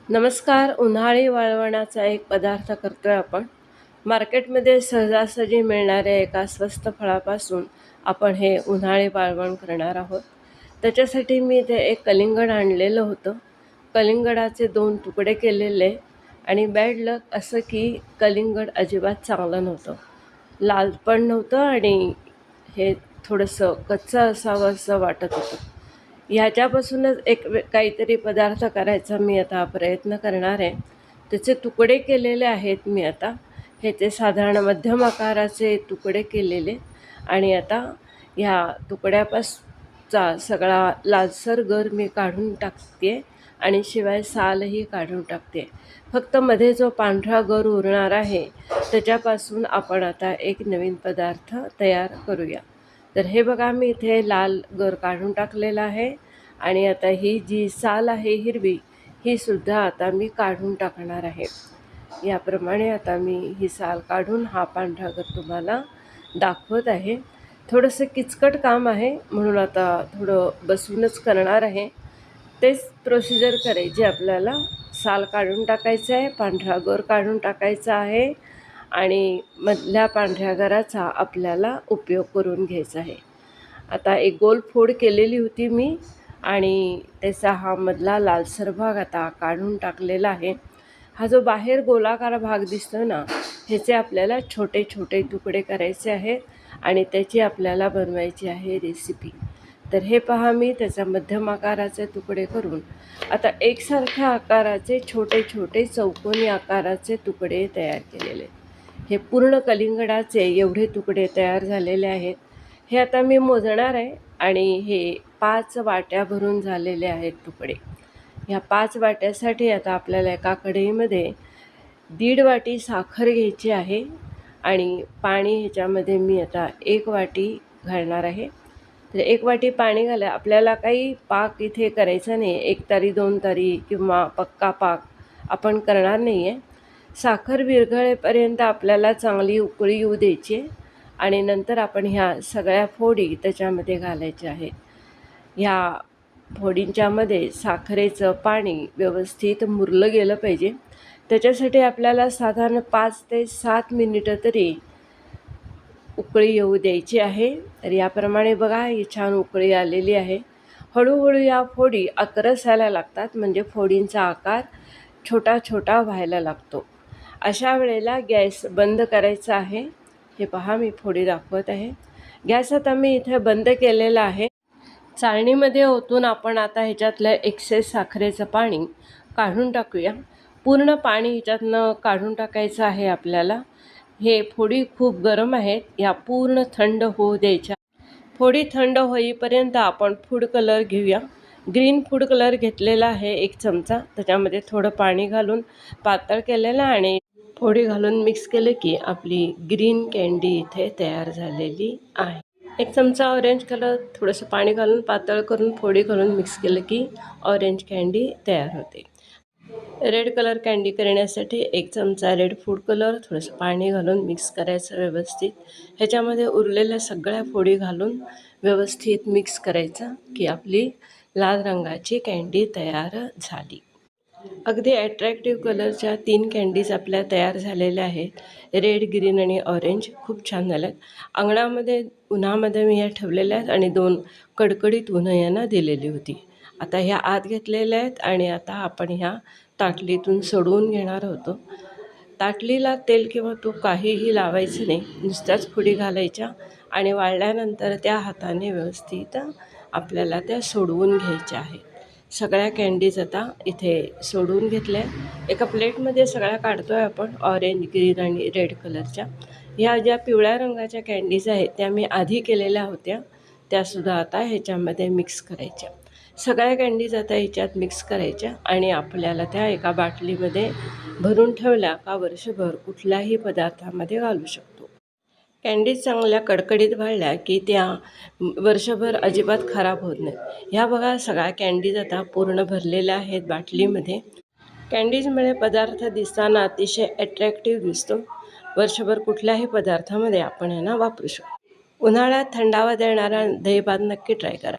नमस्कार. उन्हाळी वाळवणाचा एक पदार्थ करतोय आपण. मार्केटमध्ये सहजासहजी मिळणाऱ्या एका स्वस्त फळापासून आपण हे उन्हाळी वाळवण करणार आहोत. त्याच्यासाठी मी इथे एक कलिंगड आणलेलं होतं. कलिंगडाचे 2 तुकडे केलेले आणि बॅड लक असं की कलिंगड अजिबात चांगलं नव्हतं. लाल पण नव्हतं आणि हे थोडंसं कच्चं असावं असं वाटत होतं. ह्याच्यापासूनच काहीतरी पदार्थ करायचा मी आता प्रयत्न करणार आहे. त्याचे तुकडे केलेले आहेत मी आता. ह्याचे साधारण मध्यम आकाराचे तुकडे केलेले आणि आता ह्या तुकड्यापासचा सगळा लालसर गर मी काढून टाकते आणि शिवाय सालही काढून टाकते. फक्त मध्ये जो पांढरा गर उरणार आहे त्याच्यापासून आपण आता एक नवीन पदार्थ तयार करूया. तर हे बघा, मी इथे लाल गर काढून टाकलेला आहे आणि आता ही जी साल आहे हिरवी, ही सुद्धा आता मी काढून टाकणार आहे. याप्रमाणे आता मी ही साल काढून हा पांढरा गर तुम्हाला दाखवत आहे. थोडंसं किचकट काम आहे म्हणून आता थोडं बसूनच करणार आहे. तेच प्रोसिजर करायची आपल्याला. साल काढून टाकायचं आहे, पांढरा गर काढून टाकायचा आहे आणि मधल्या पांढऱ्या गराचा आपल्याला उपयोग करून घ्यायचा आहे. आता एक गोल फोड केलेली होती मी आणि त्याचा हा मधला लालसर भाग आता काढून टाकलेला आहे. हा जो बाहेर गोलाकार भाग दिसतो ना, ह्याचे आपल्याला छोटे छोटे तुकडे करायचे आहेत आणि त्याची आपल्याला बनवायची आहे रेसिपी. तर हे पहा, मी त्याचा मध्यम आकाराचे तुकडे करून आता एकसारख्या आकाराचे छोटे छोटे चौकोनी आकाराचे तुकडे तयार केलेले. हे पूर्ण कलिंगडाचे एवढे तुकडे तयार झालेले आहेत. हे आता मी मोजणार आहे आणि हे 5 वाट्या भरून झालेले आहेत तुकडे. ह्या 5 वाट्यासाठी आता आपल्याला एका कढईमध्ये 1.5 वाटी साखर घ्यायची आहे आणि पाणी ह्याच्यामध्ये मी आता 1 वाटी घालणार आहे. तर 1 वाटी पाणी घाला. आपल्याला काही पाक इथे करायचा नाही. 1 तारी 2 तारी किंवा पक्का पाक आपण करणार नाही आहे. साखर विरघळेपर्यंत आपल्याला चांगली उकळी येऊ द्यायची आणि नंतर आपण ह्या सगळ्या फोडी त्याच्यामध्ये घालायच्या आहेत. ह्या फोडींच्यामध्ये साखरेचं पाणी व्यवस्थित मुरलं गेलं पाहिजे. त्याच्यासाठी आपल्याला साधारण 5 ते 7 मिनिटं तरी उकळी येऊ द्यायची आहे. तर याप्रमाणे बघा, ही छान उकळी आलेली आहे. हळूहळू या फोडी आकरस यायला लागतात, म्हणजे फोडींचा आकार छोटा छोटा व्हायला लागतो. अशा वेळेला गॅस बंद करायचा आहे. हे पहा, मी फोडी दाखवत आहे. गॅस आता मी इथे बंद केलेला आहे. चाळणीमध्ये ओतून आपण आता ह्याच्यातलं एक्सेस साखरेचं पाणी काढून टाकूया. पूर्ण पाणी ह्याच्यातनं काढून टाकायचं आहे आपल्याला. हे फोडी खूप गरम आहेत, या पूर्ण थंड होऊ द्यायच्या. फोडी थंड होईपर्यंत आपण फूड कलर घेऊया. ग्रीन फूड कलर घेतलेला आहे 1 चमचा. त्याच्यामध्ये थोडं पाणी घालून पातळ केलेलं आणि फोडी घालून मिक्स केलं की आपली ग्रीन कँडी इथे तयार झालेली आहे. 1 चमचा ऑरेंज कलर, थोडंसं पाणी घालून पातळ करून फोडी घालून मिक्स केलं की ऑरेंज कँडी तयार होते. रेड कलर कँडी करण्यासाठी 1 चमचा रेड फूड कलर, थोडंसं पाणी घालून मिक्स करायचं व्यवस्थित. ह्याच्यामध्ये उरलेल्या सगळ्या फोडी घालून व्यवस्थित मिक्स करायचं की आपली लाल रंगाची कँडी तयार झाली. अगदी ॲट्रॅक्टिव्ह कलरच्या 3 कँडीज आपल्या तयार झालेल्या आहेत. रेड, ग्रीन आणि ऑरेंज खूप छान झाल्यात. अंगणामध्ये उन्हामध्ये मी ह्या ठेवलेल्या आहेत आणि 2 कडकडीत उन्हं यांना दिलेली होती. आता ह्या आत घेतलेल्या आहेत आणि आता आपण ह्या ताटलीतून सोडवून घेणार होतो. ताटलीला तेल किंवा तूप काहीही लावायचं नाही, नुसत्याच फोडी घालायच्या आणि वाळल्यानंतर त्या हाताने व्यवस्थित आपल्याला त्या सोडवून घ्यायच्या आहेत. सगळ्या कँडीज आता इथे सोडवून घेतल्या. एका प्लेटमध्ये सगळ्या काढतो आहे आपण, ऑरेंज, ग्रीन आणि रेड कलरच्या. ह्या ज्या पिवळ्या रंगाच्या कँडीज आहेत त्या मी आधी केलेल्या होत्या, त्यासुद्धा आता ह्याच्यामध्ये मिक्स करायच्या. सगळ्या कँडीज आता ह्याच्यात मिक्स करायच्या आणि आपल्याला त्या एका बाटलीमध्ये भरून ठेवल्या का वर्षभर कुठल्याही पदार्थामध्ये घालू शकतो. कँडीज चांगल्या कडकडीत वाळल्या की त्या वर्षभर अजिबात खराब होत नाहीत. ह्या बघा, सगळ्या कँडीज आता पूर्ण भरलेल्या आहेत बाटलीमध्ये. कँडीजमुळे पदार्थ दिसताना अतिशय ॲट्रॅक्टिव्ह दिसतो. वर्षभर कुठल्याही पदार्थामध्ये आपण यांना वापरू शकतो. उन्हाळ्यात थंडावा देणारा दहीभात नक्की ट्राय करा.